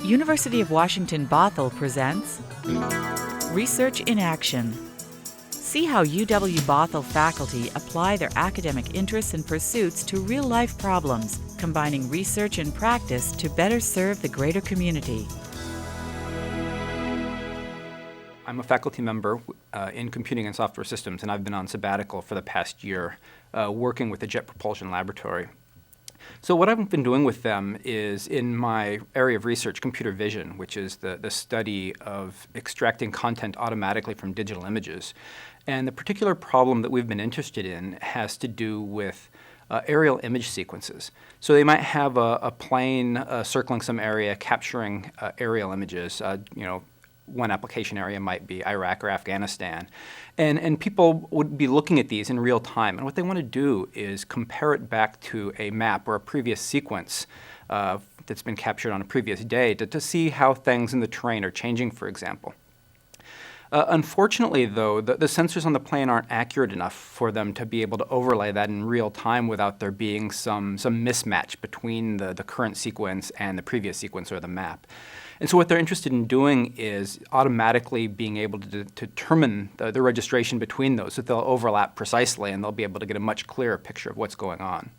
University of Washington Bothell presents Research in Action. See how UW Bothell faculty apply their academic interests and pursuits to real-life problems, combining research and practice to better serve the greater community. I'm a faculty member in computing and software systems, and I've been on sabbatical for the past year working with the Jet Propulsion Laboratory. So what I've been doing with them is, in my area of research, computer vision, which is the study of extracting content automatically from digital images. And the particular problem that we've been interested in has to do with aerial image sequences. So they might have a plane circling some area, capturing aerial images. One application area might be Iraq or Afghanistan. And people would be looking at these in real time. And what they want to do is compare it back to a map or a previous sequence that's been captured on a previous day to see how things in the terrain are changing, for example. Unfortunately, though, the sensors on the plane aren't accurate enough for them to be able to overlay that in real time without there being some mismatch between the current sequence and the previous sequence or the map. And so what they're interested in doing is automatically being able to determine the registration between those, so they'll overlap precisely and they'll be able to get a much clearer picture of what's going on.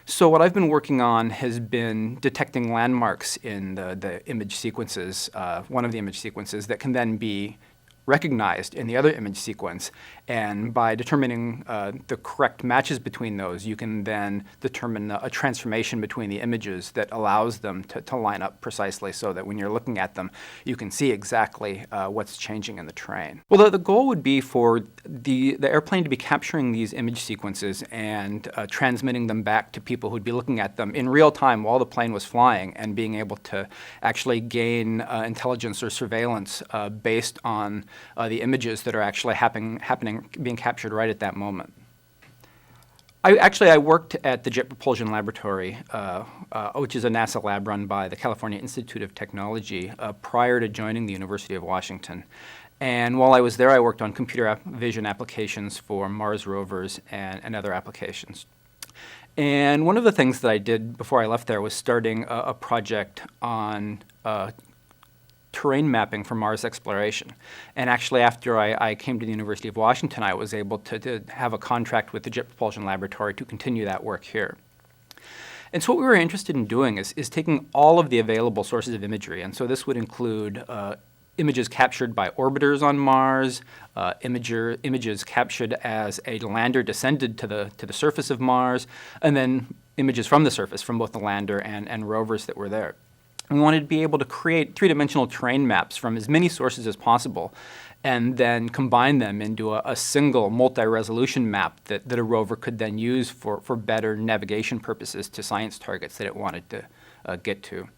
So what I've been working on has been detecting landmarks in the image sequences, one of the image sequences, that can then be recognized in the other image sequence. And by determining the correct matches between those, you can then determine a transformation between the images that allows them to line up precisely so that when you're looking at them, you can see exactly what's changing in the terrain. Well, the goal would be for the airplane to be capturing these image sequences and transmitting them back to people who'd be looking at them in real time while the plane was flying, and being able to actually gain intelligence or surveillance based on the images that are actually being captured right at that moment. I worked at the Jet Propulsion Laboratory, which is a NASA lab run by the California Institute of Technology, prior to joining the University of Washington. And while I was there, I worked on computer vision applications for Mars rovers and other applications. And one of the things that I did before I left there was starting a project on terrain mapping for Mars exploration. And actually, after I came to the University of Washington, I was able to have a contract with the Jet Propulsion Laboratory to continue that work here. And so what we were interested in doing is taking all of the available sources of imagery. And so this would include images captured by orbiters on Mars, images captured as a lander descended to the surface of Mars, and then images from the surface, from both the lander and rovers that were there. We wanted to be able to create three-dimensional terrain maps from as many sources as possible, and then combine them into a single multi-resolution map that a rover could then use for better navigation purposes to science targets that it wanted to get to.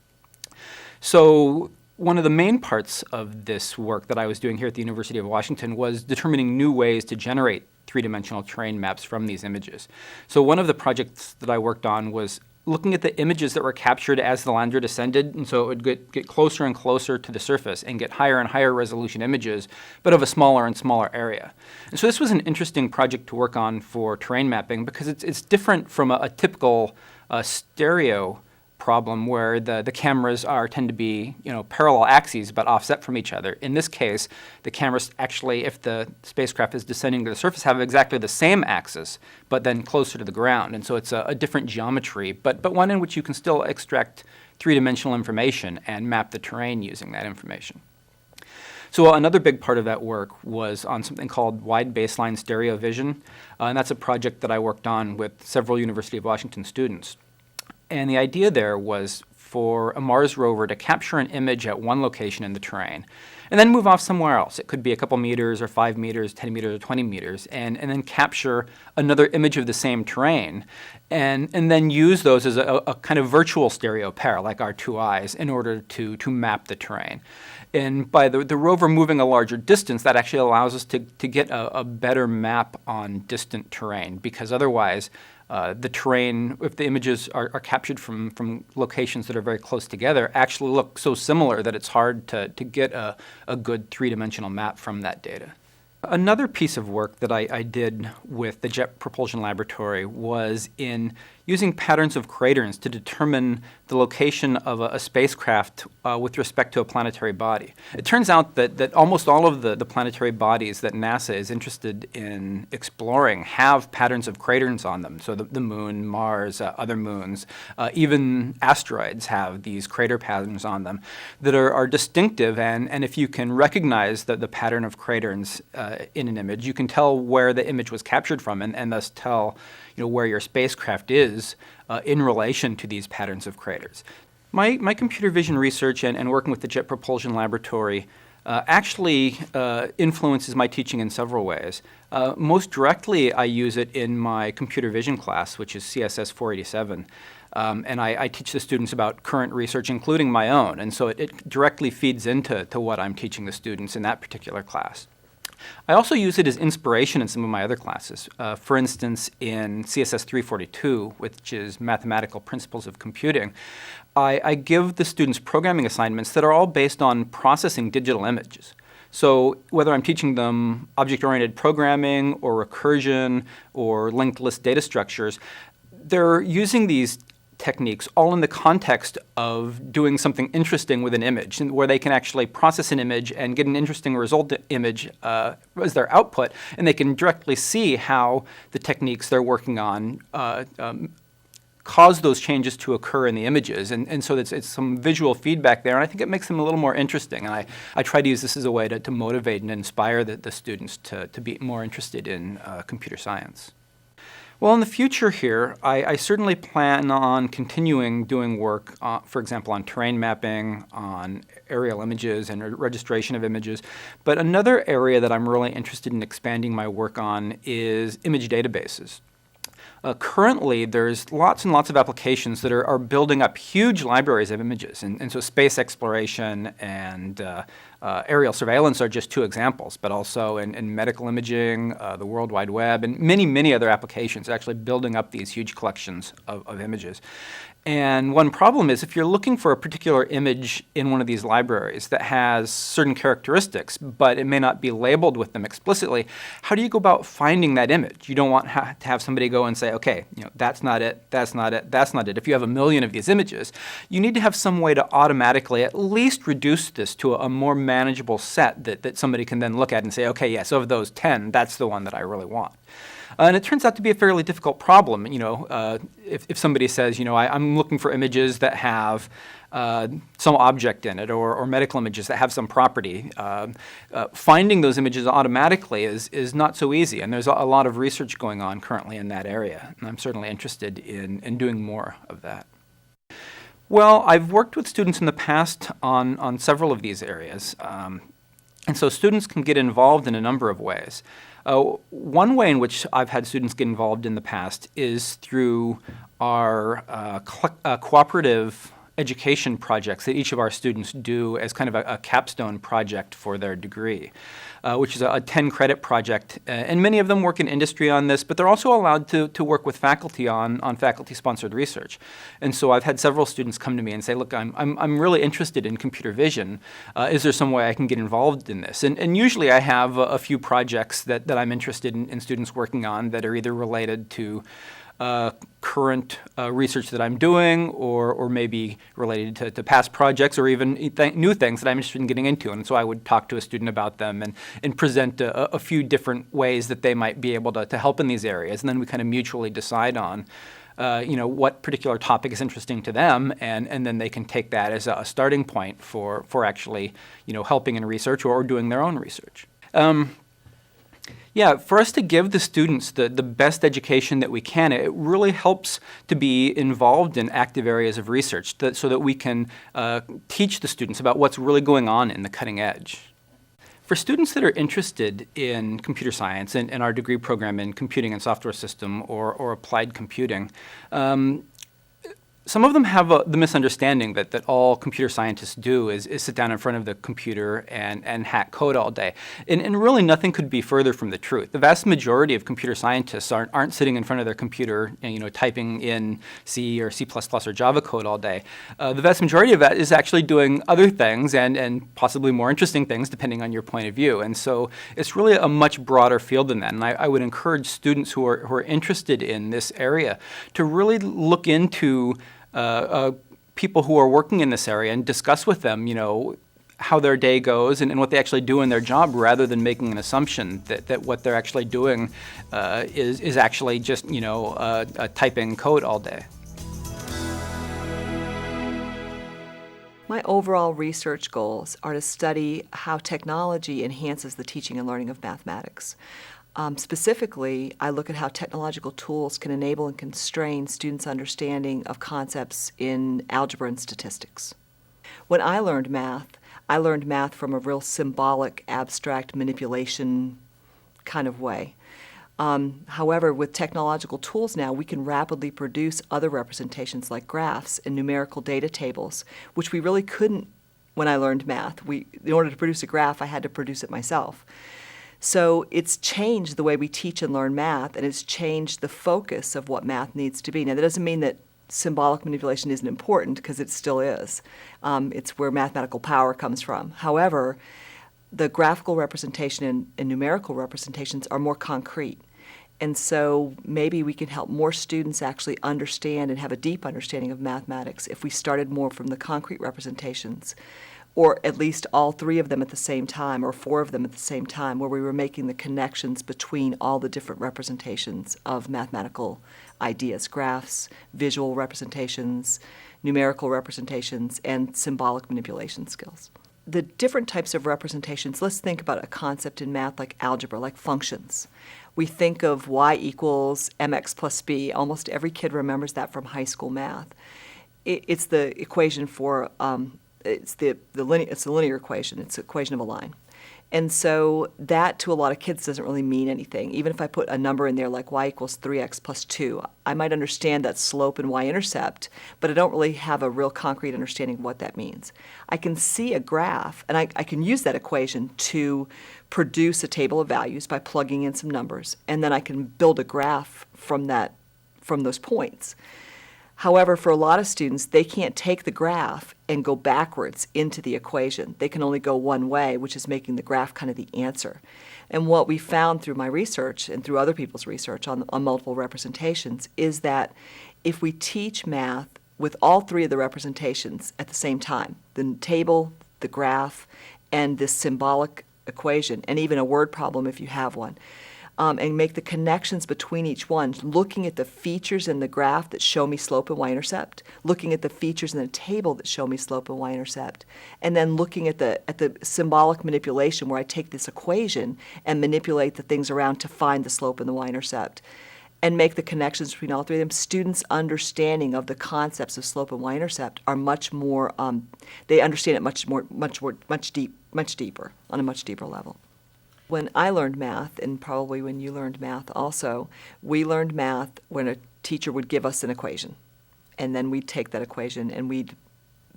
So one of the main parts of this work that I was doing here at the University of Washington was determining new ways to generate three-dimensional terrain maps from these images. So one of the projects that I worked on was looking at the images that were captured as the lander descended, and so it would get closer and closer to the surface and get higher and higher resolution images, but of a smaller and smaller area. And so this was an interesting project to work on for terrain mapping, because it's different from a typical stereo problem where the cameras tend to be parallel axes but offset from each other. In this case, the cameras actually, if the spacecraft is descending to the surface, have exactly the same axis but then closer to the ground. And so it's a different geometry, but one in which you can still extract three-dimensional information and map the terrain using that information. So another big part of that work was on something called wide baseline stereo vision, and that's a project that I worked on with several University of Washington students. And the idea there was for a Mars rover to capture an image at one location in the terrain and then move off somewhere else. It could be a couple meters or 5 meters, 10 meters or 20 meters, and then capture another image of the same terrain and then use those as a kind of virtual stereo pair, like our two eyes, in order to map the terrain. And by the rover moving a larger distance, that actually allows us to get a better map on distant terrain, because otherwise the terrain, if the images are captured from locations that are very close together, actually look so similar that it's hard to get a good three-dimensional map from that data. Another piece of work that I did with the Jet Propulsion Laboratory was in using patterns of craters to determine the location of a spacecraft with respect to a planetary body. It turns out that almost all of the planetary bodies that NASA is interested in exploring have patterns of craters on them. So the Moon, Mars, other moons, even asteroids have these crater patterns on them that are distinctive, and if you can recognize the pattern of craters in an image, you can tell where the image was captured from, and thus tell where your spacecraft is in relation to these patterns of craters. My computer vision research and working with the Jet Propulsion Laboratory actually influences my teaching in several ways. Most directly, I use it in my computer vision class, which is CSS 487. And I teach the students about current research, including my own. And so it directly feeds into what I'm teaching the students in that particular class. I also use it as inspiration in some of my other classes. For instance, in CSS 342, which is Mathematical Principles of Computing, I give the students programming assignments that are all based on processing digital images. So whether I'm teaching them object-oriented programming or recursion or linked list data structures, they're using these techniques all in the context of doing something interesting with an image, where they can actually process an image and get an interesting result image as their output, and they can directly see how the techniques they're working on cause those changes to occur in the images. And so it's some visual feedback there, and I think it makes them a little more interesting. And I try to use this as a way to motivate and inspire the students to be more interested in computer science. Well, in the future here, I certainly plan on continuing doing work, for example, on terrain mapping, on aerial images and registration of images. But another area that I'm really interested in expanding my work on is image databases. Currently, there's lots and lots of applications that are building up huge libraries of images. And so space exploration and aerial surveillance are just two examples, but also in medical imaging, the World Wide Web, and many, many other applications actually building up these huge collections of images. And one problem is if you're looking for a particular image in one of these libraries that has certain characteristics, but it may not be labeled with them explicitly, how do you go about finding that image? You don't want to have somebody go and say, okay, that's not it, that's not it, that's not it. If you have a million of these images, you need to have some way to automatically at least reduce this to a more manageable set that somebody can then look at and say, okay, yes, of those 10, that's the one that I really want. And it turns out to be a fairly difficult problem. If somebody says, I'm looking for images that have some object in it, or medical images that have some property, finding those images automatically is not so easy. And there's a lot of research going on currently in that area. And I'm certainly interested in doing more of that. Well, I've worked with students in the past on several of these areas. And so students can get involved in a number of ways. One way in which I've had students get involved in the past is through our cooperative education projects that each of our students do as kind of a capstone project for their degree, which is a 10-credit project. And many of them work in industry on this, but they're also allowed to work with faculty on faculty-sponsored research. And so I've had several students come to me and say, look, I'm really interested in computer vision. Is there some way I can get involved in this? And usually I have a few projects that I'm interested in students working on that are either related to current research that I'm doing, or maybe related to past projects, or even new things that I'm interested in getting into. And so I would talk to a student about them and present a few different ways that they might be able to help in these areas. And then we kind of mutually decide on what particular topic is interesting to them, and then they can take that as a starting point for actually helping in research or doing their own research. Yeah, for us to give the students the best education that we can, it really helps to be involved in active areas of research so that we can teach the students about what's really going on in the cutting edge. For students that are interested in computer science and our degree program in computing and software system or applied computing, Some of them have the misunderstanding that all computer scientists do is sit down in front of the computer and hack code all day. And really nothing could be further from the truth. The vast majority of computer scientists aren't sitting in front of their computer and, typing in C or C++ or Java code all day. The vast majority of that is actually doing other things and possibly more interesting things depending on your point of view. And so it's really a much broader field than that. And I would encourage students who are interested in this area to really look into people who are working in this area and discuss with them, how their day goes and what they actually do in their job, rather than making an assumption that what they're actually doing is actually just, typing code all day. My overall research goals are to study how technology enhances the teaching and learning of mathematics. Specifically, I look at how technological tools can enable and constrain students' understanding of concepts in algebra and statistics. When I learned math from a real symbolic, abstract manipulation kind of way. However, with technological tools now, we can rapidly produce other representations like graphs and numerical data tables, which we really couldn't when I learned math. In order to produce a graph, I had to produce it myself. So it's changed the way we teach and learn math, and it's changed the focus of what math needs to be. Now, that doesn't mean that symbolic manipulation isn't important, because it still is. It's where mathematical power comes from. However, the graphical representation and numerical representations are more concrete. And so maybe we can help more students actually understand and have a deep understanding of mathematics if we started more from the concrete representations, or at least all three of them at the same time, or four of them at the same time, where we were making the connections between all the different representations of mathematical ideas: graphs, visual representations, numerical representations, and symbolic manipulation skills. The different types of representations, let's think about a concept in math like algebra, like functions. We think of y equals mx plus b. Almost every kid remembers that from high school math. It's the equation for it's the linear equation. It's the equation of a line. And so that, to a lot of kids, doesn't really mean anything. Even if I put a number in there like y equals 3x plus 2, I might understand that slope and y-intercept, but I don't really have a real concrete understanding of what that means. I can see a graph, and I can use that equation to produce a table of values by plugging in some numbers, and then I can build a graph from those points. However, for a lot of students, they can't take the graph and go backwards into the equation. They can only go one way, which is making the graph kind of the answer. And what we found through my research and through other people's research on multiple representations is that if we teach math with all three of the representations at the same time, the table, the graph, and this symbolic equation, and even a word problem if you have one, and make the connections between each one, looking at the features in the graph that show me slope and y-intercept, looking at the features in the table that show me slope and y-intercept, and then looking at the symbolic manipulation where I take this equation and manipulate the things around to find the slope and the y-intercept, and make the connections between all three of them. Students' understanding of the concepts of slope and y-intercept are much more, they understand it much deeper, on a much deeper level. When I learned math, and probably when you learned math also, we learned math when a teacher would give us an equation. And then we'd take that equation and we'd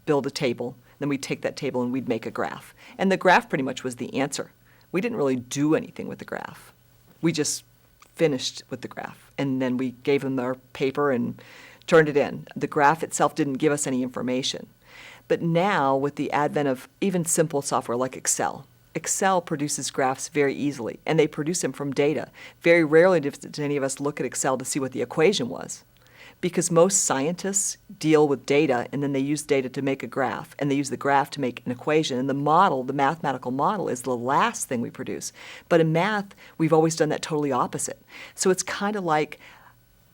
build a table. Then we'd take that table and we'd make a graph. And the graph pretty much was the answer. We didn't really do anything with the graph. We just finished with the graph. And then we gave them our paper and turned it in. The graph itself didn't give us any information. But now, with the advent of even simple software like Excel produces graphs very easily, and they produce them from data. Very rarely did any of us look at Excel to see what the equation was, because most scientists deal with data, and then they use data to make a graph, and they use the graph to make an equation. And the model, the mathematical model, is the last thing we produce. But in math, we've always done that totally opposite. So it's kind of like,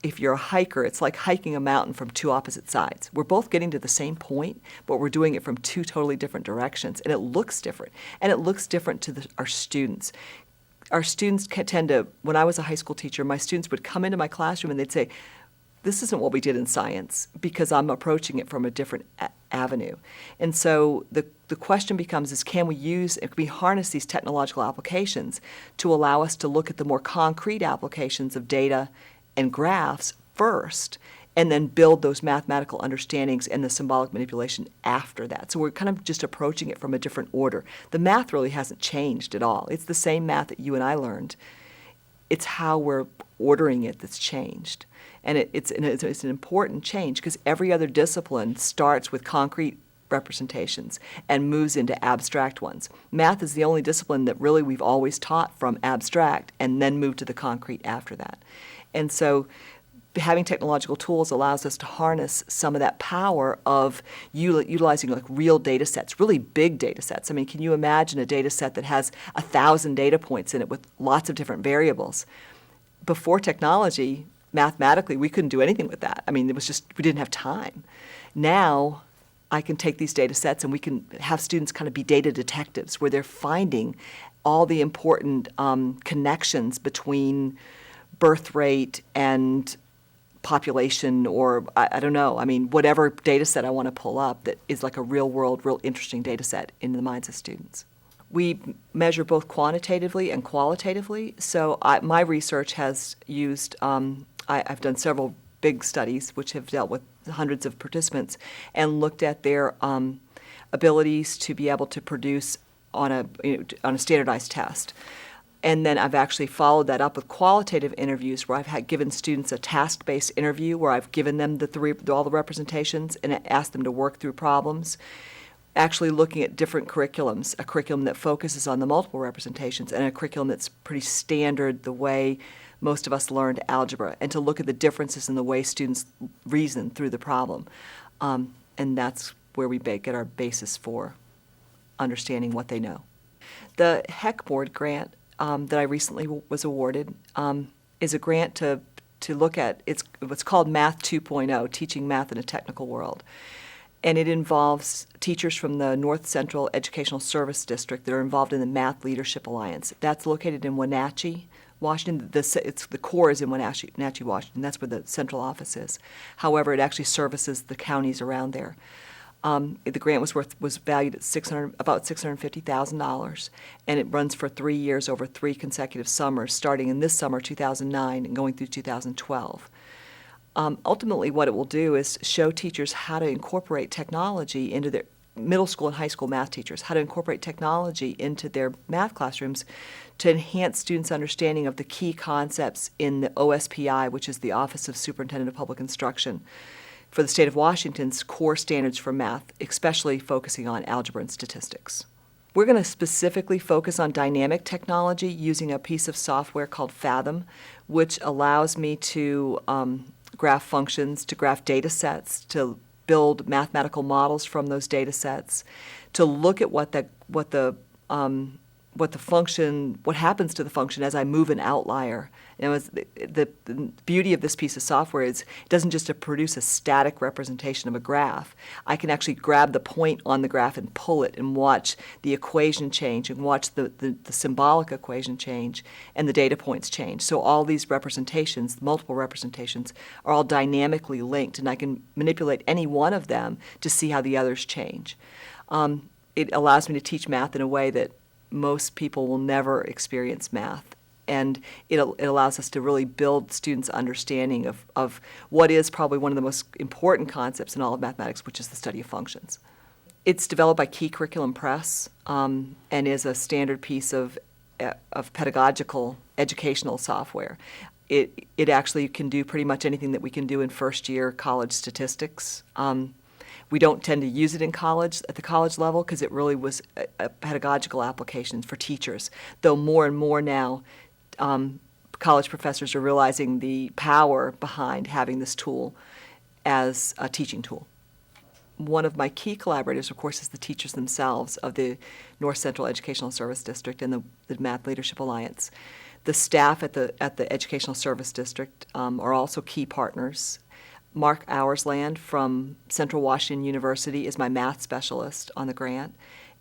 if you're a hiker, it's like hiking a mountain from two opposite sides. We're both getting to the same point, but we're doing it from two totally different directions, and it looks different. And it looks different to our students. Our students tend to, when I was a high school teacher, my students would come into my classroom and they'd say, this isn't what we did in science, because I'm approaching it from a different avenue. And so the question becomes can we harness these technological applications to allow us to look at the more concrete applications of data and graphs first, and then build those mathematical understandings and the symbolic manipulation after that. So we're kind of just approaching it from a different order. The math really hasn't changed at all. It's the same math that you and I learned. It's how we're ordering it that's changed. And it's an important change because every other discipline starts with concrete representations and moves into abstract ones. Math is the only discipline that really we've always taught from abstract and then moved to the concrete after that. And so having technological tools allows us to harness some of that power of utilizing like real data sets, really big data sets. I mean, can you imagine a data set that has 1,000 data points in it with lots of different variables? Before technology, mathematically, we couldn't do anything with that. I mean, it was just, we didn't have time. Now, I can take these data sets and we can have students kind of be data detectives where they're finding all the important connections between birth rate and population, or I don't know, I mean, whatever data set I want to pull up that is like a real world, real interesting data set in the minds of students. We measure both quantitatively and qualitatively. So my research has used, I've done several big studies which have dealt with hundreds of participants and looked at their abilities to be able to produce on a standardized test. And then I've actually followed that up with qualitative interviews where I've given students a task-based interview where I've given them all the representations and asked them to work through problems, actually looking at different curriculums, a curriculum that focuses on the multiple representations and a curriculum that's pretty standard the way most of us learned algebra, and to look at the differences in the way students reason through the problem. And that's where we get our basis for understanding what they know. The HEC Board grant that I recently was awarded is a grant to look at, it's what's called Math 2.0, Teaching Math in a Technical World. And it involves teachers from the North Central Educational Service District that are involved in the Math Leadership Alliance. That's located in Wenatchee, Washington. The core is in Wenatchee, Washington. That's where the central office is. However, it actually services the counties around there. The grant was valued at about $650,000, and it runs for 3 years over 3 consecutive summers, starting in this summer, 2009, and going through 2012. Ultimately, what it will do is show teachers how to incorporate technology into their middle school and high school math teachers, how to incorporate technology into their math classrooms to enhance students' understanding of the key concepts in the OSPI, which is the Office of Superintendent of Public Instruction, for the state of Washington's core standards for math, especially focusing on algebra and statistics. We're going to specifically focus on dynamic technology using a piece of software called Fathom, which allows me to graph functions, to graph data sets, to build mathematical models from those data sets, to look at what happens to the function as I move an outlier. And the beauty of this piece of software is it doesn't just produce a static representation of a graph. I can actually grab the point on the graph and pull it and watch the equation change and watch the symbolic equation change and the data points change. So all these representations, multiple representations, are all dynamically linked, and I can manipulate any one of them to see how the others change. It allows me to teach math in a way that most people will never experience math. And it allows us to really build students' understanding of what is probably one of the most important concepts in all of mathematics, which is the study of functions. It's developed by Key Curriculum Press and is a standard piece of pedagogical educational software. It actually can do pretty much anything that we can do in first-year college statistics. We don't tend to use it in college, at the college level, because it really was a pedagogical application for teachers, though more and more now college professors are realizing the power behind having this tool as a teaching tool. One of my key collaborators, of course, is the teachers themselves of the North Central Educational Service District and the Math Leadership Alliance. The staff at the Educational Service District are also key partners. Mark Auersland from Central Washington University is my math specialist on the grant,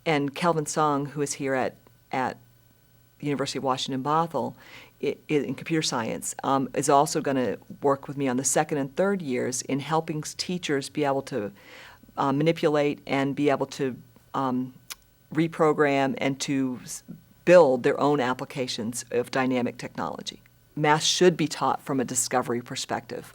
and Kelvin Sung, who is here at University of Washington Bothell in computer science, is also going to work with me on the second and third years in helping teachers be able to manipulate and be able to reprogram and to build their own applications of dynamic technology. Math should be taught from a discovery perspective.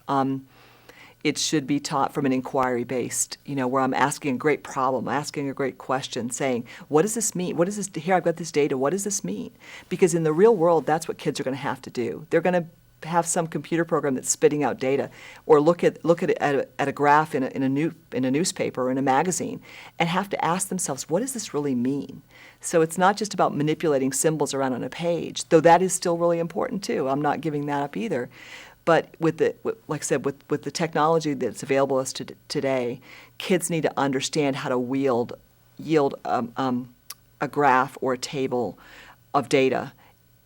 It should be taught from an inquiry-based, where I'm asking a great problem, asking a great question, saying, what does this mean? What does this, here I've got this data, what does this mean? Because in the real world, that's what kids are going to have to do. They're going to have some computer program that's spitting out data, or look at a graph in a newspaper or in a magazine, and have to ask themselves, what does this really mean? So it's not just about manipulating symbols around on a page, though that is still really important too. I'm not giving that up either. But like I said, with the technology that's available to us today, kids need to understand how to yield a graph or a table of data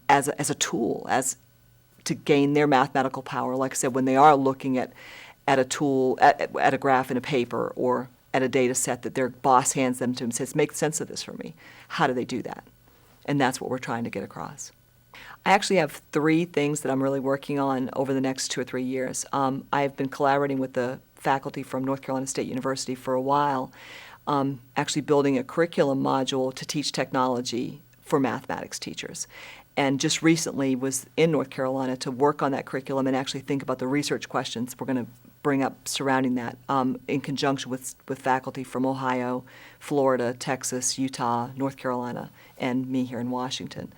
as a tool, as to gain their mathematical power. Like I said, when they are looking at a tool, at a graph in a paper, or at a data set that their boss hands them to and says, make sense of this for me. How do they do that? And that's what we're trying to get across. I actually have 3 things that I'm really working on over the next 2 or 3 years. I've been collaborating with the faculty from North Carolina State University for a while, actually building a curriculum module to teach technology for mathematics teachers. And just recently was in North Carolina to work on that curriculum and actually think about the research questions we're going to bring up surrounding that, in conjunction with faculty from Ohio, Florida, Texas, Utah, North Carolina, and me here in Washington.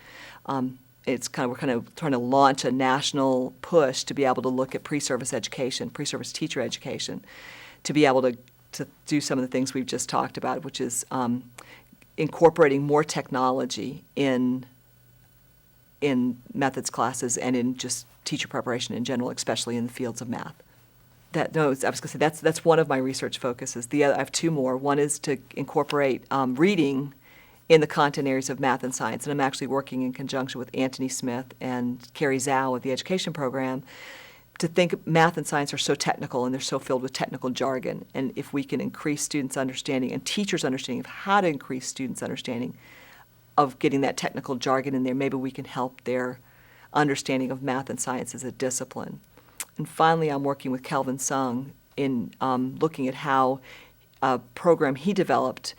We're kind of trying to launch a national push to be able to look at pre-service education, pre-service teacher education, to be able to do some of the things we've just talked about, which is incorporating more technology in methods classes and in just teacher preparation in general, especially in the fields of math. I was going to say that's one of my research focuses. I have 2 more. One is to incorporate reading in the content areas of math and science, and I'm actually working in conjunction with Anthony Smith and Carrie Zhao of the education program to think math and science are so technical and they're so filled with technical jargon, and if we can increase students' understanding and teachers' understanding of how to increase students' understanding of getting that technical jargon in there, maybe we can help their understanding of math and science as a discipline. And finally, I'm working with Kelvin Sung in looking at how a program he developed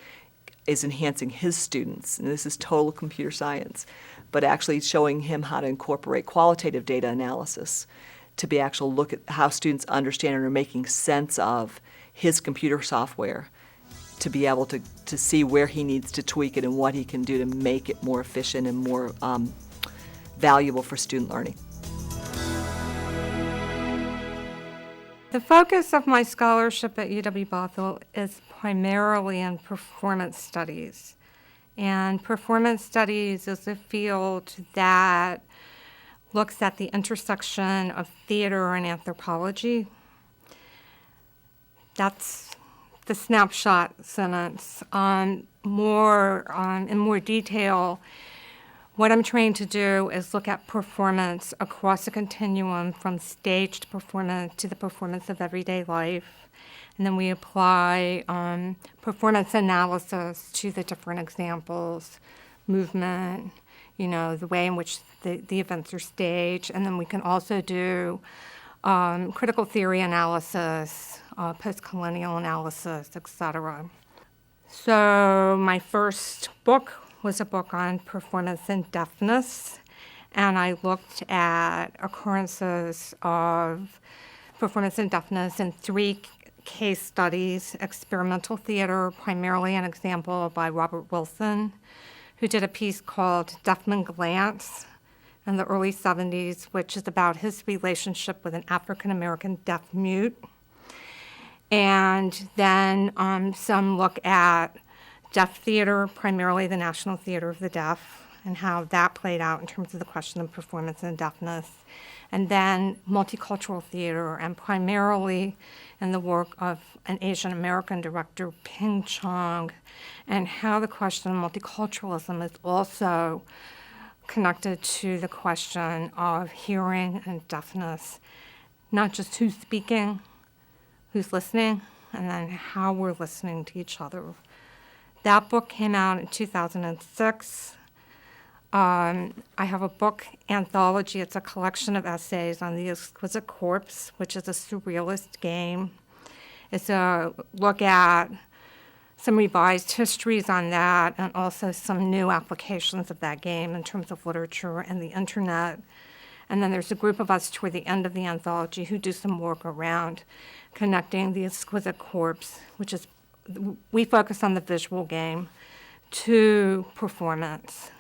is enhancing his students, and this is total computer science, but actually showing him how to incorporate qualitative data analysis to be actual look at how students understand and are making sense of his computer software, to be able to see where he needs to tweak it and what he can do to make it more efficient and more valuable for student learning. The focus of my scholarship at UW-Bothell is primarily in performance studies. And performance studies is a field that looks at the intersection of theater and anthropology. That's the snapshot sentence. In more detail, what I'm trying to do is look at performance across a continuum from staged performance to the performance of everyday life. And then we apply performance analysis to the different examples, movement, the way in which the events are staged. And then we can also do critical theory analysis, post-colonial analysis, et So my first book was a book on performance and deafness, and I looked at occurrences of performance and deafness in 3 case studies: experimental theater, primarily an example by Robert Wilson, who did a piece called Deafman Glance in the early 70s, which is about his relationship with an African-American deaf mute. And then some look at deaf theater, primarily the National Theater of the Deaf, and how that played out in terms of the question of performance and deafness. And then multicultural theater, and primarily in the work of an Asian American director, Ping Chong, and how the question of multiculturalism is also connected to the question of hearing and deafness, not just who's speaking, who's listening, and then how we're listening to each other. That book came out in 2006. I have a book anthology. It's a collection of essays on The Exquisite Corpse, which is a surrealist game. It's a look at some revised histories on that and also some new applications of that game in terms of literature and the internet. And then there's a group of us toward the end of the anthology who do some work around connecting the exquisite corpse, which is, we focus on the visual game, to performance.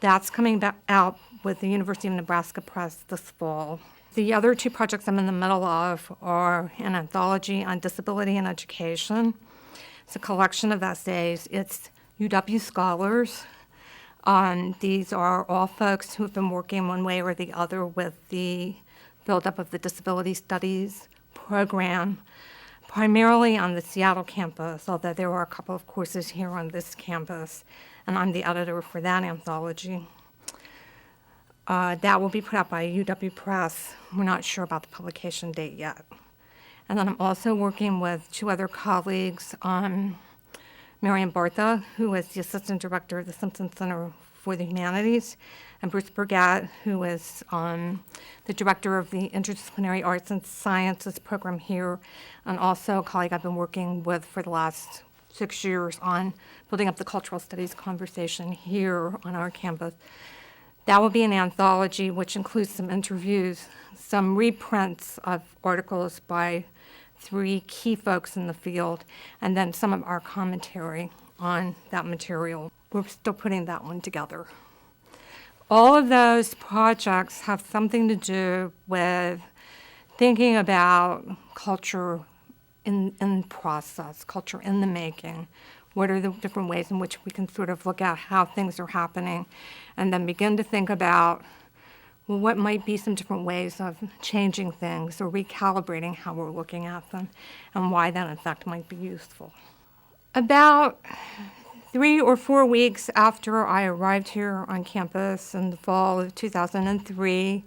That's coming back out with the University of Nebraska Press this fall. The other two projects I'm in the middle of are an anthology on disability and education. It's a collection of essays. It's UW scholars. These are all folks who have been working one way or the other with the buildup of the disability studies program, primarily on the Seattle campus, although there are a couple of courses here on this campus, and I'm the editor for that anthology. That will be put out by UW Press. We're not sure about the publication date yet. And then I'm also working with two other colleagues, Marian Bartha, who is the assistant director of the Simpson Center for the Humanities, and Bruce Burgatt, who is the director of the Interdisciplinary Arts and Sciences program here, and also a colleague I've been working with for the last 6 years on building up the cultural studies conversation here on our campus. That will be an anthology which includes some interviews, some reprints of articles by 3 key folks in the field, and then some of our commentary on that material. We're still putting that one together. All of those projects have something to do with thinking about culture in process, culture in the making. What are the different ways in which we can sort of look at how things are happening and then begin to think about, well, what might be some different ways of changing things or recalibrating how we're looking at them and why that, in fact, might be useful. About 3 or 4 weeks after I arrived here on campus in the fall of 2003,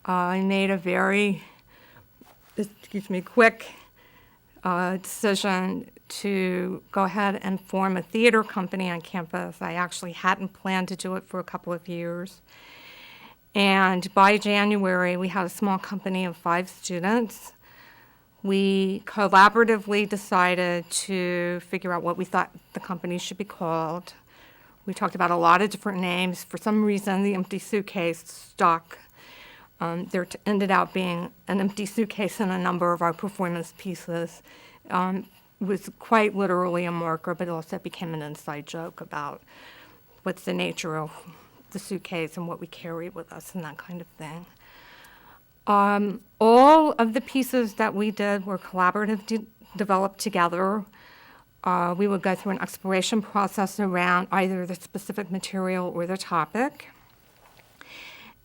I made a very, quick decision to go ahead and form a theater company on campus. I actually hadn't planned to do it for a couple of years. And by January, we had a small company of 5 students. We collaboratively decided to figure out what we thought the company should be called. We talked about a lot of different names. For some reason, the empty suitcase stuck. There ended up being an empty suitcase in a number of our performance pieces. It was quite literally a marker, but it also became an inside joke about what's the nature of the suitcase and what we carry with us and that kind of thing. All of the pieces that we did were collaborative, developed together. We would go through an exploration process around either the specific material or the topic.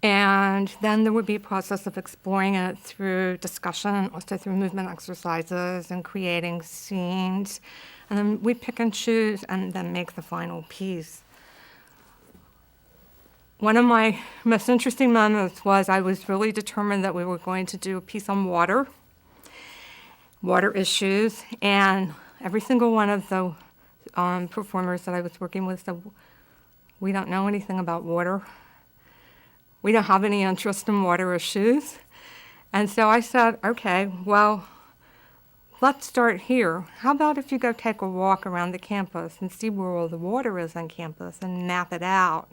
And then there would be a process of exploring it through discussion and also through movement exercises and creating scenes. And then we pick and choose and then make the final piece. One of my most interesting moments was I was really determined that we were going to do a piece on water issues, and every single one of the performers that I was working with said, we don't know anything about water. We don't have any interest in water issues. And so I said, okay, well, let's start here. How about if you go take a walk around the campus and see where all the water is on campus and map it out?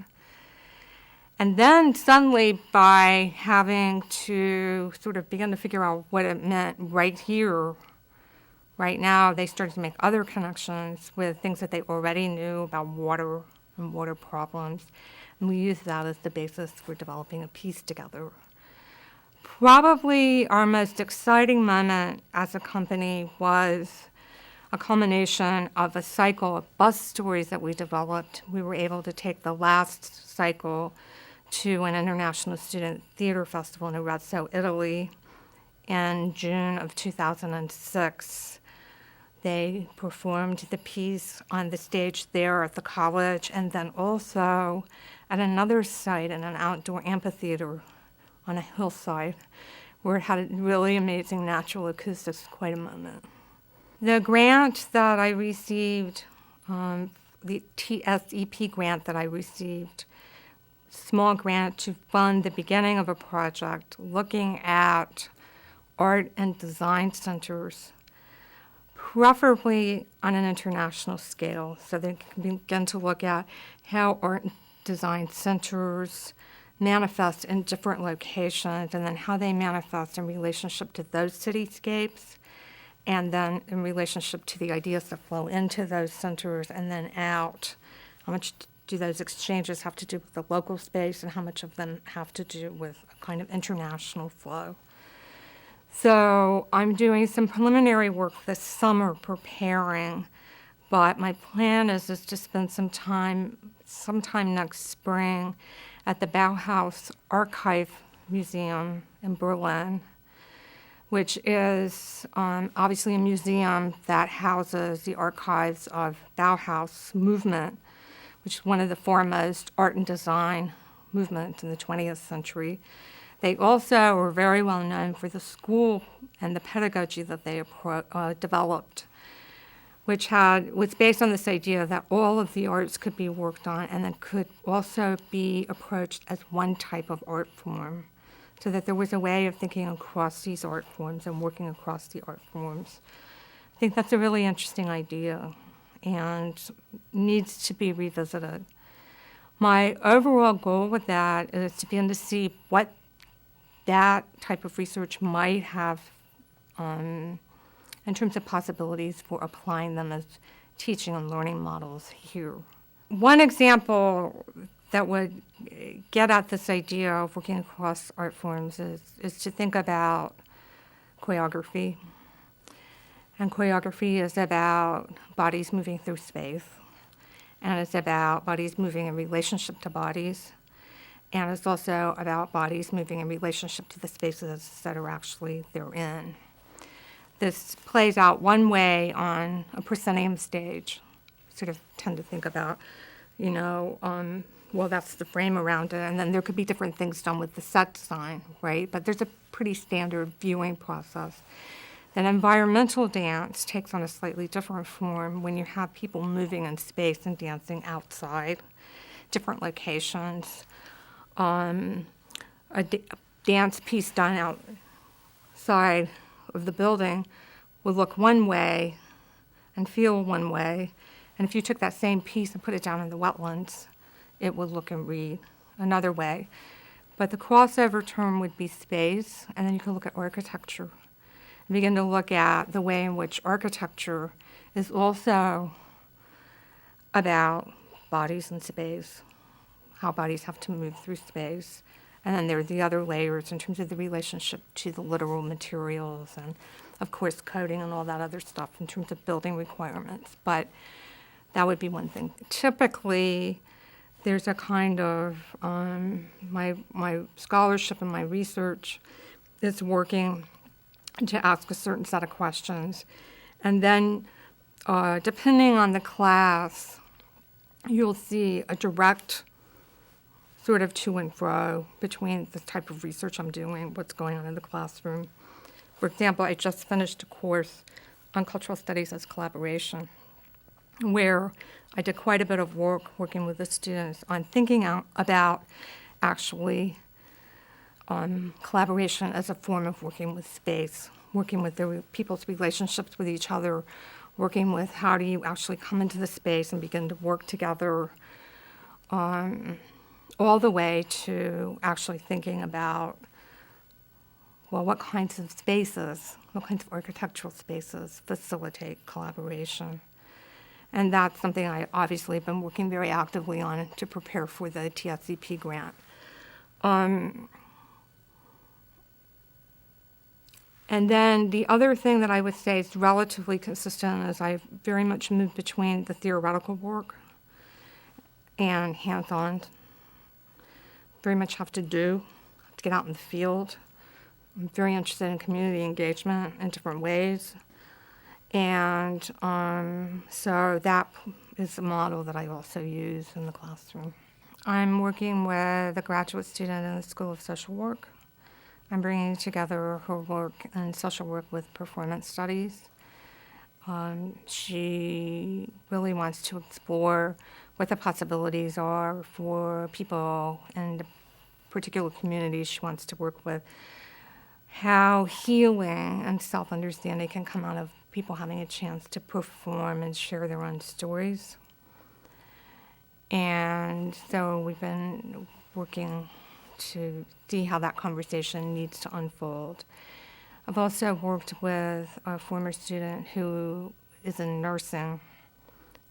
And then suddenly, by having to sort of begin to figure out what it meant right here, right now, they started to make other connections with things that they already knew about water and water problems. And we used that as the basis for developing a piece together. Probably our most exciting moment as a company was a culmination of a cycle of bus stories that we developed. We were able to take the last cycle to an international student theater festival in Arezzo, Italy, in June of 2006. They performed the piece on the stage there at the college and then also at another site in an outdoor amphitheater on a hillside where it had really amazing natural acoustics, quite a moment. The grant that I received, the TSEP grant that I received, small grant to fund the beginning of a project looking at art and design centers, preferably on an international scale, so they can begin to look at how art and design centers manifest in different locations and then how they manifest in relationship to those cityscapes and then in relationship to the ideas that flow into those centers and then out, how much do those exchanges have to do with the local space and how much of them have to do with a kind of international flow. So I'm doing some preliminary work this summer preparing, but my plan is to spend sometime next spring at the Bauhaus Archive Museum in Berlin, which is obviously a museum that houses the archives of Bauhaus movement, which is one of the foremost art and design movements in the 20th century. They also were very well known for the school and the pedagogy that they developed, which was based on this idea that all of the arts could be worked on and then could also be approached as one type of art form, so that there was a way of thinking across these art forms and working across the art forms. I think that's a really interesting idea and needs to be revisited. My overall goal with that is to begin to see what that type of research might have in terms of possibilities for applying them as teaching and learning models here. One example that would get at this idea of working across art forms is to think about choreography. And choreography is about bodies moving through space, and it's about bodies moving in relationship to bodies, and it's also about bodies moving in relationship to the spaces that are actually they're in. This plays out one way on a proscenium stage. Sort of tend to think about, well, that's the frame around it, and then there could be different things done with the set design, right? But there's a pretty standard viewing process. Then environmental dance takes on a slightly different form when you have people moving in space and dancing outside, different locations. A dance piece done outside of the building would look one way and feel one way, and if you took that same piece and put it down in the wetlands, it would look and read another way. But the crossover term would be space, and then you can look at architecture and begin to look at the way in which architecture is also about bodies in space, how bodies have to move through space. And then there are the other layers in terms of the relationship to the literal materials and, of course, coding and all that other stuff in terms of building requirements. But that would be one thing. Typically, there's a kind of, my scholarship and my research is working to ask a certain set of questions. And then, depending on the class, you'll see a direct sort of to and fro between the type of research I'm doing, what's going on in the classroom. For example, I just finished a course on cultural studies as collaboration, where I did quite a bit of work working with the students on thinking about actually collaboration as a form of working with space, working with people's relationships with each other, working with how do you actually come into the space and begin to work together, all the way to actually thinking about, well, what kinds of spaces, what kinds of architectural spaces facilitate collaboration. And that's something I obviously have been working very actively on to prepare for the TSCP grant. And then the other thing that I would say is relatively consistent is I very much moved between the theoretical work and hands-on. Very much have to get out in the field. I'm very interested in community engagement in different ways. And so that is a model that I also use in the classroom. I'm working with a graduate student in the School of Social Work. I'm bringing together her work in social work with performance studies. She really wants to explore what the possibilities are for people in the particular communities she wants to work with, how healing and self-understanding can come out of people having a chance to perform and share their own stories. And so we've been working to see how that conversation needs to unfold. I've also worked with a former student who is in nursing,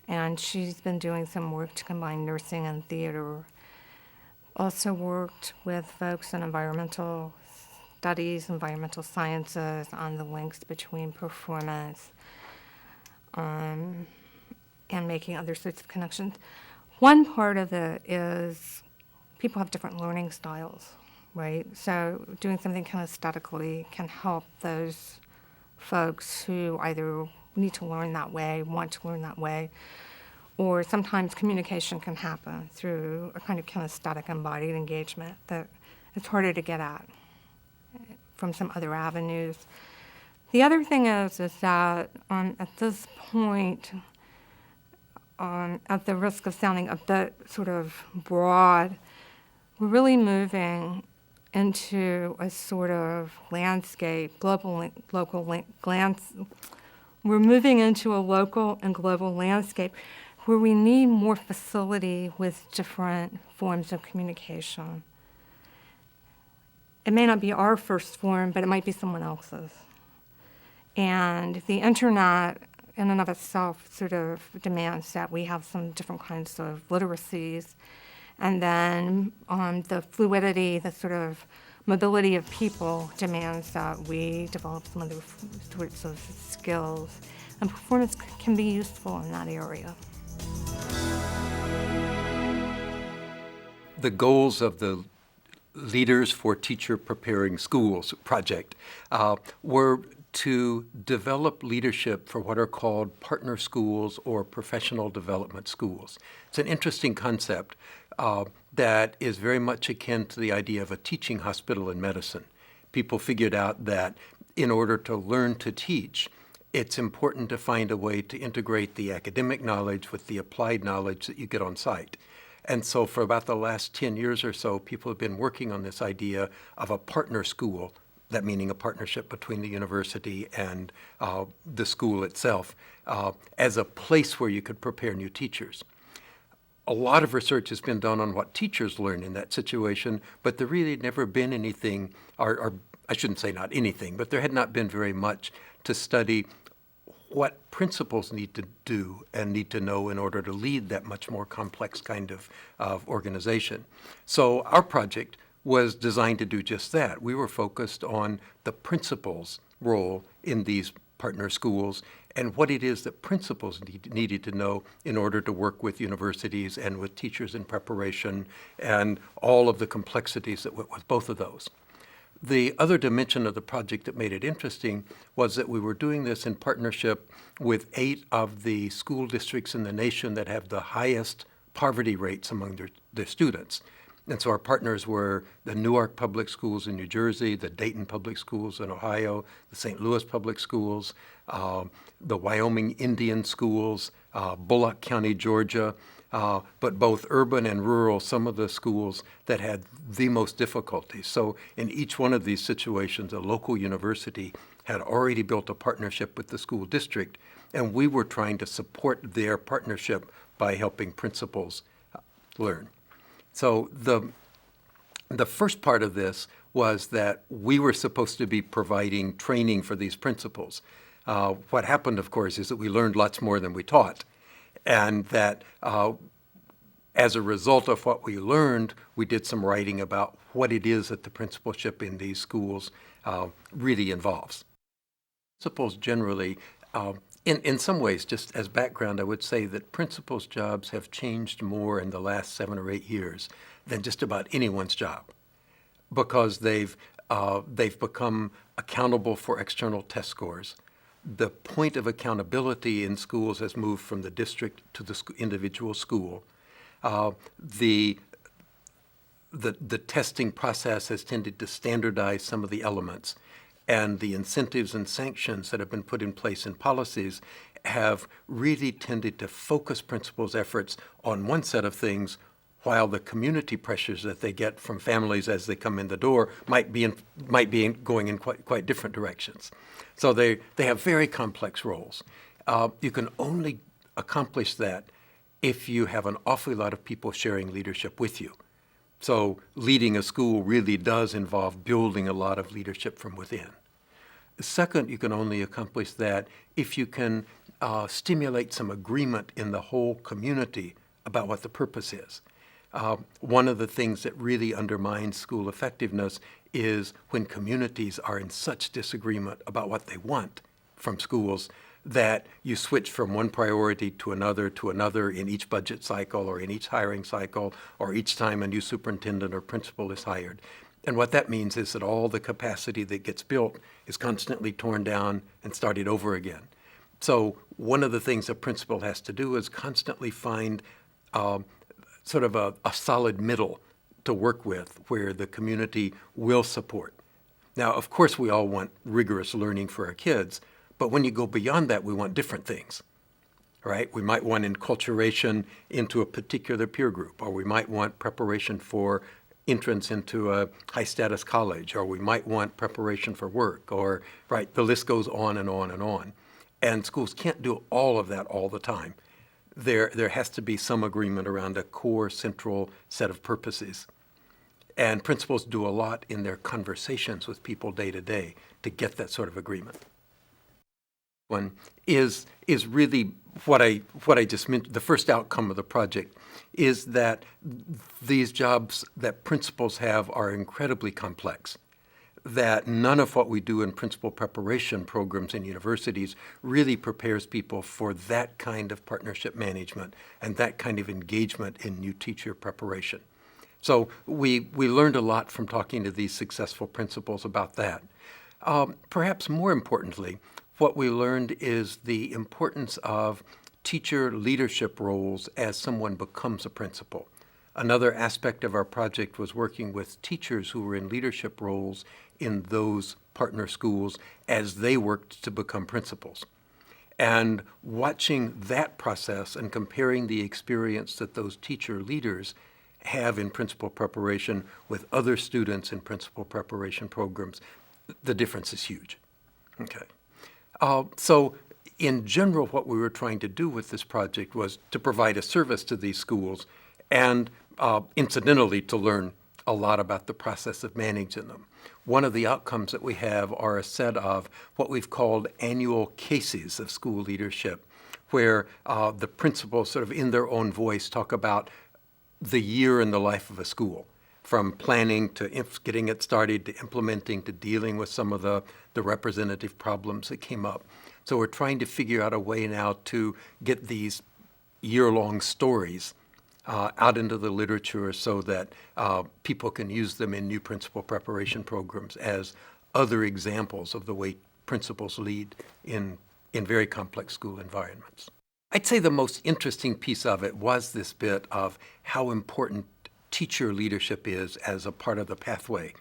and she's been doing some work to combine nursing and theater. Also worked with folks in environmental studies, environmental sciences, on the links between performance and making other sorts of connections. One part of it is people have different learning styles, right? So doing something kinesthetically can help those folks who either need to learn that way, want to learn that way, or sometimes communication can happen through a kind of kinesthetic embodied engagement that it's harder to get at from some other avenues. The other thing is that at this point, at the risk of sounding a bit sort of broad, we're really moving into a sort of landscape, we're moving into a local and global landscape where we need more facility with different forms of communication. It may not be our first form, but it might be someone else's. And the internet in and of itself sort of demands that we have some different kinds of literacies. And then the fluidity, the sort of mobility of people demands that we develop some other sorts of skills. And performance can be useful in that area. The goals of the Leaders for Teacher Preparing Schools project were to develop leadership for what are called partner schools or professional development schools. It's an interesting concept that is very much akin to the idea of a teaching hospital in medicine. People figured out that in order to learn to teach, it's important to find a way to integrate the academic knowledge with the applied knowledge that you get on site. And so for about the last 10 years or so, people have been working on this idea of a partner school, that meaning a partnership between the university and the school itself, as a place where you could prepare new teachers. A lot of research has been done on what teachers learn in that situation, but there really had never been anything, or I shouldn't say not anything, but there had not been very much to study what principals need to do and need to know in order to lead that much more complex kind of organization. So our project was designed to do just that. We were focused on the principal's role in these partner schools and what it is that principals needed to know in order to work with universities and with teachers in preparation and all of the complexities that went with both of those. The other dimension of the project that made it interesting was that we were doing this in partnership with 8 of the school districts in the nation that have the highest poverty rates among their students. And so our partners were the Newark Public Schools in New Jersey, the Dayton Public Schools in Ohio, the St. Louis Public Schools, the Wyoming Indian Schools, Bullock County, Georgia, but both urban and rural, some of the schools that had the most difficulties. So in each one of these situations, a local university had already built a partnership with the school district, and we were trying to support their partnership by helping principals learn. So the first part of this was that we were supposed to be providing training for these principals. What happened, of course, is that we learned lots more than we taught, and that as a result of what we learned, we did some writing about what it is that the principalship in these schools really involves. Principals generally, in some ways, just as background, I would say that principals' jobs have changed more in the last 7 or 8 years than just about anyone's job, because they've become accountable for external test scores. The point of accountability in schools has moved from the district to the individual school. The testing process has tended to standardize some of the elements, and the incentives and sanctions that have been put in place in policies have really tended to focus principals' efforts on one set of things, while the community pressures that they get from families as they come in the door might be going in quite different directions. So they have very complex roles. You can only accomplish that if you have an awfully lot of people sharing leadership with you. So leading a school really does involve building a lot of leadership from within. Second, you can only accomplish that if you can stimulate some agreement in the whole community about what the purpose is. One of the things that really undermines school effectiveness is when communities are in such disagreement about what they want from schools that you switch from one priority to another in each budget cycle or in each hiring cycle or each time a new superintendent or principal is hired. And what that means is that all the capacity that gets built is constantly torn down and started over again. So one of the things a principal has to do is constantly find sort of a solid middle to work with where the community will support. Now, of course, we all want rigorous learning for our kids, but when you go beyond that, we want different things, right? We might want enculturation into a particular peer group, or we might want preparation for entrance into a high-status college, or we might want preparation for work, or, right, the list goes on and on and on. And schools can't do all of that all the time. There has to be some agreement around a core central set of purposes. And principals do a lot in their conversations with people day to day to get that sort of agreement. One is really what I just mentioned. The first outcome of the project is that these jobs that principals have are incredibly complex, that none of what we do in principal preparation programs in universities really prepares people for that kind of partnership management and that kind of engagement in new teacher preparation. So we learned a lot from talking to these successful principals about that. Perhaps more importantly, what we learned is the importance of teacher leadership roles as someone becomes a principal. Another aspect of our project was working with teachers who were in leadership roles in those partner schools as they worked to become principals. And watching that process and comparing the experience that those teacher leaders have in principal preparation with other students in principal preparation programs, the difference is huge. Okay. So in general, what we were trying to do with this project was to provide a service to these schools and incidentally to learn a lot about the process of managing them. One of the outcomes that we have are a set of what we've called annual cases of school leadership, where the principals sort of in their own voice talk about the year in the life of a school, from planning to getting it started to implementing to dealing with some of the representative problems that came up. So we're trying to figure out a way now to get these year-long stories out into the literature so that people can use them in new principal preparation programs as other examples of the way principals lead in very complex school environments. I'd say the most interesting piece of it was this bit of how important teacher leadership is as a part of the pathway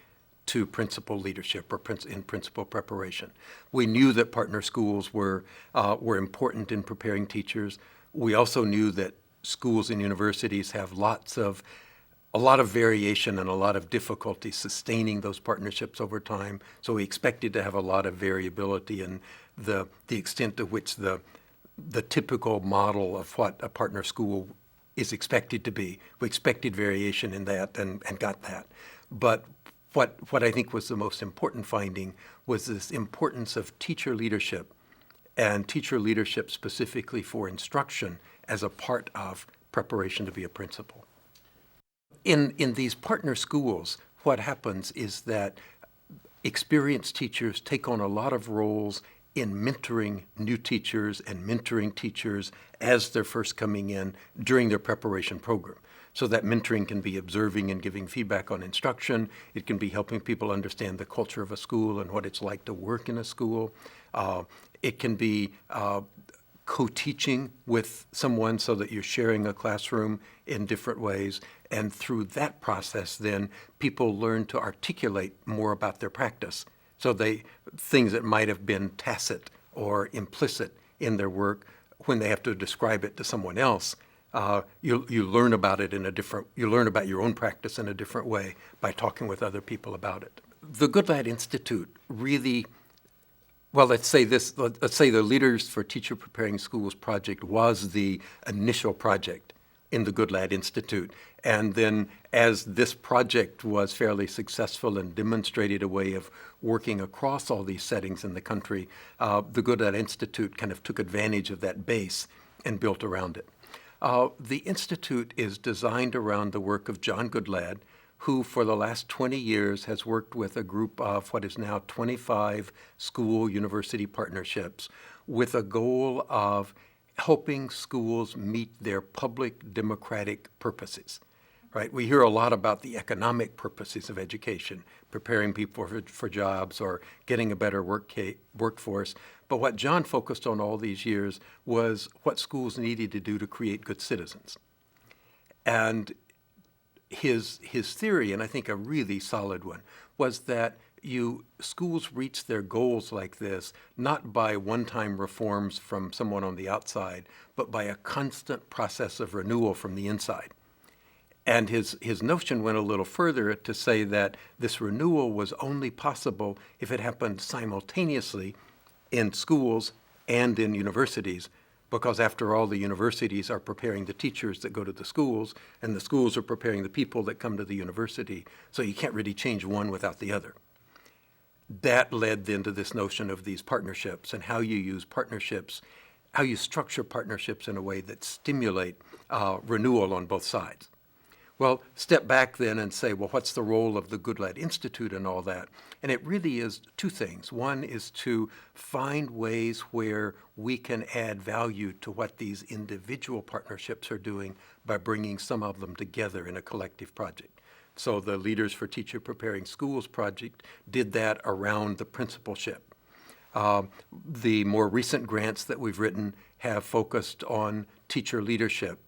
to principal leadership or in principal preparation. We knew that partner schools were important in preparing teachers. We also knew that schools and universities have a lot of variation and a lot of difficulty sustaining those partnerships over time. So we expected to have a lot of variability in the extent to which the typical model of what a partner school is expected to be. We expected variation in that and got that. But what I think was the most important finding was this importance of teacher leadership, and teacher leadership specifically for instruction as a part of preparation to be a principal. In these partner schools, what happens is that experienced teachers take on a lot of roles in mentoring new teachers and mentoring teachers as they're first coming in during their preparation program. So that mentoring can be observing and giving feedback on instruction. It can be helping people understand the culture of a school and what it's like to work in a school. It can be co-teaching with someone so that you're sharing a classroom in different ways. And through that process, then people learn to articulate more about their practice. So things that might have been tacit or implicit in their work, when they have to describe it to someone else, you learn about it you learn about your own practice in a different way by talking with other people about it. The Good Lad Institute really, well, let's say the Leaders for Teacher Preparing Schools project was the initial project in the Good Lad Institute. And then as this project was fairly successful and demonstrated a way of working across all these settings in the country, the Good Lad Institute kind of took advantage of that base and built around it. The Institute is designed around the work of John Goodlad, who for the last 20 years has worked with a group of what is now 25 school-university partnerships with a goal of helping schools meet their public democratic purposes. Right? We hear a lot about the economic purposes of education, preparing people for jobs or getting a better workforce. But what John focused on all these years was what schools needed to do to create good citizens. And his theory, and I think a really solid one, was that schools reach their goals like this not by one-time reforms from someone on the outside, but by a constant process of renewal from the inside. And his notion went a little further to say that this renewal was only possible if it happened simultaneously in schools and in universities, because after all, the universities are preparing the teachers that go to the schools, and the schools are preparing the people that come to the university. So you can't really change one without the other. That led then to this notion of these partnerships and how you use partnerships, how you structure partnerships in a way that stimulate renewal on both sides. Well, step back then and say, well, what's the role of the Good Lad Institute and all that? And it really is two things. One is to find ways where we can add value to what these individual partnerships are doing by bringing some of them together in a collective project. So the Leaders for Teacher Preparing Schools project did that around the principalship. The more recent grants that we've written have focused on teacher leadership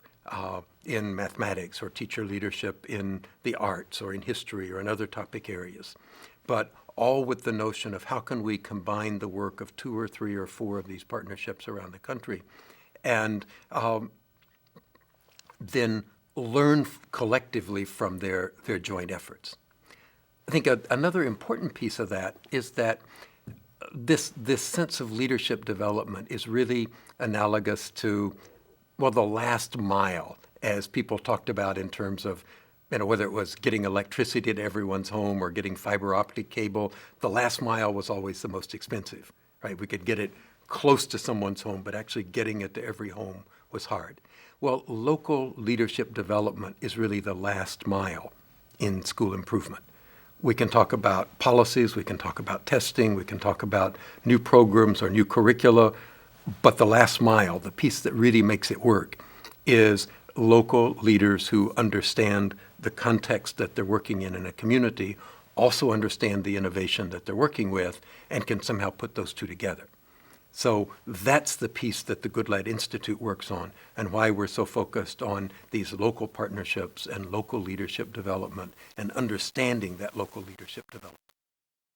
in mathematics, or teacher leadership in the arts or in history or in other topic areas. But all with the notion of how can we combine the work of 2 or 3 or 4 of these partnerships around the country and then learn collectively from their joint efforts. I think another important piece of that is that this sense of leadership development is really analogous to, well, the last mile, as people talked about in terms of, whether it was getting electricity to everyone's home or getting fiber optic cable, the last mile was always the most expensive, right? We could get it close to someone's home, but actually getting it to every home was hard. Well, local leadership development is really the last mile in school improvement. We can talk about policies, we can talk about testing, we can talk about new programs or new curricula, but the last mile, the piece that really makes it work, is local leaders who understand the context that they're working in a community, also understand the innovation that they're working with, and can somehow put those two together. So that's the piece that the Good Lad Institute works on, and why we're so focused on these local partnerships and local leadership development and understanding that local leadership development.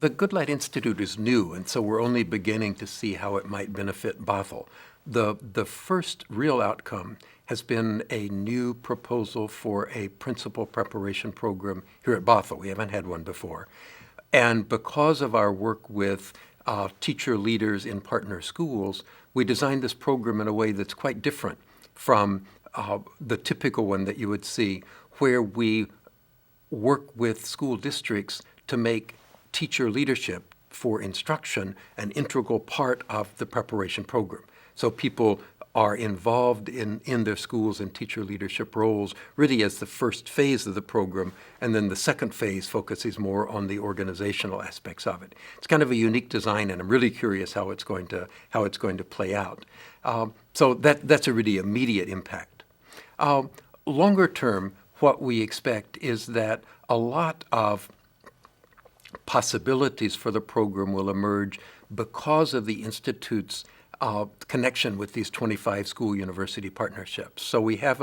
The Good Lad Institute is new, and so we're only beginning to see how it might benefit Bothell. The first real outcome has been a new proposal for a principal preparation program here at Bothell. We haven't had one before. And because of our work with teacher leaders in partner schools, we designed this program in a way that's quite different from the typical one that you would see, where we work with school districts to make teacher leadership for instruction an integral part of the preparation program. So people are involved in their schools in teacher leadership roles really as the first phase of the program, and then the second phase focuses more on the organizational aspects of it. It's kind of a unique design, and I'm really curious how it's going to play out. So that's a really immediate impact. Longer term, what we expect is that a lot of possibilities for the program will emerge because of the Institute's connection with these 25 school-university partnerships. So we have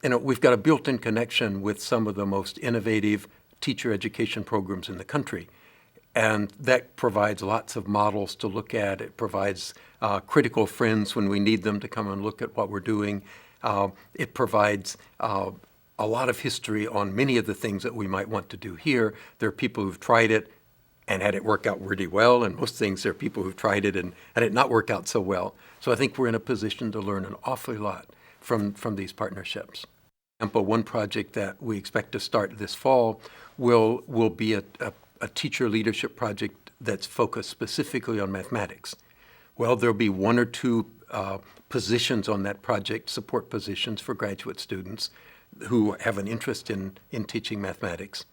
we've got a built-in connection with some of the most innovative teacher education programs in the country. And that provides lots of models to look at. It provides critical friends when we need them to come and look at what we're doing. It provides a lot of history on many of the things that we might want to do here. There are people who've tried it and had it work out really well, and most things there are people who've tried it and had it not work out so well. So I think we're in a position to learn an awfully lot from these partnerships. For example, one project that we expect to start this fall will be a teacher leadership project that's focused specifically on mathematics. Well, there'll be one or two positions on that project, support positions for graduate students who have an interest in teaching mathematics.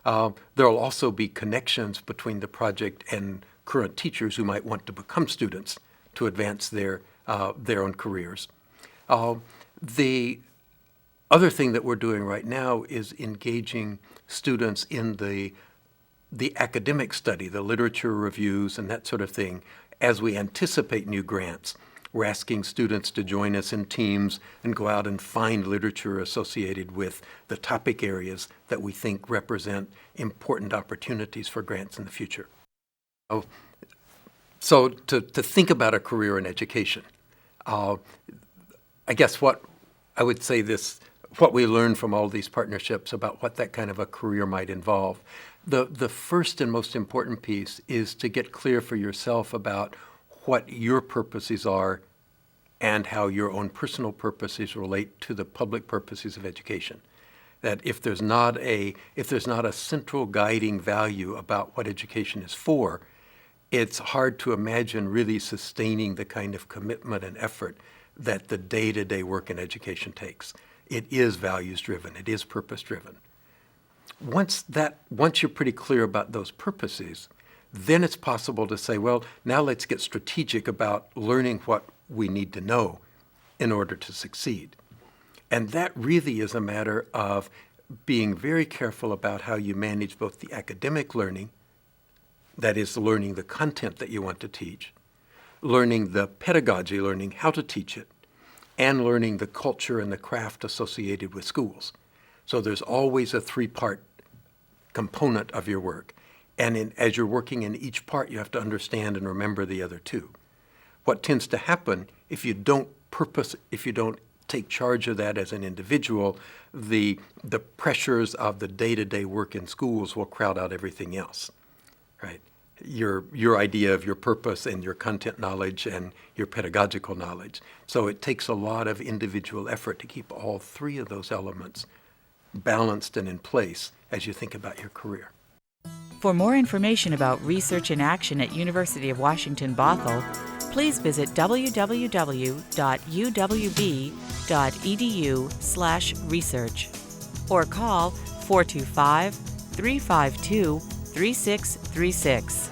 There'll also be connections between the project and current teachers who might want to become students to advance their own careers. The other thing that we're doing right now is engaging students in the academic study, the literature reviews and that sort of thing. As we anticipate new grants, we're asking students to join us in teams and go out and find literature associated with the topic areas that we think represent important opportunities for grants in the future. So to think about a career in education, I guess what I would say what we learned from all these partnerships about what that kind of a career might involve. The first and most important piece is to get clear for yourself about what your purposes are and how your own personal purposes relate to the public purposes of education. That if there's not a central guiding value about what education is for, it's hard to imagine really sustaining the kind of commitment and effort that the day-to-day work in education takes. It is values-driven. It is purpose-driven. Once you're pretty clear about those purposes, then it's possible to say, well, now let's get strategic about learning what we need to know in order to succeed. And that really is a matter of being very careful about how you manage both the academic learning, that is, learning the content that you want to teach, learning the pedagogy, learning how to teach it, and learning the culture and the craft associated with schools. So there's always a three-part component of your work. And as you're working in each part, you have to understand and remember the other two. What tends to happen if you don't take charge of that as an individual, the pressures of the day-to-day work in schools will crowd out everything else, right? Your idea of your purpose and your content knowledge and your pedagogical knowledge. So it takes a lot of individual effort to keep all three of those elements balanced and in place as you think about your career. For more information about research in action at University of Washington Bothell, please visit www.uwb.edu/research or call 425-352-3636.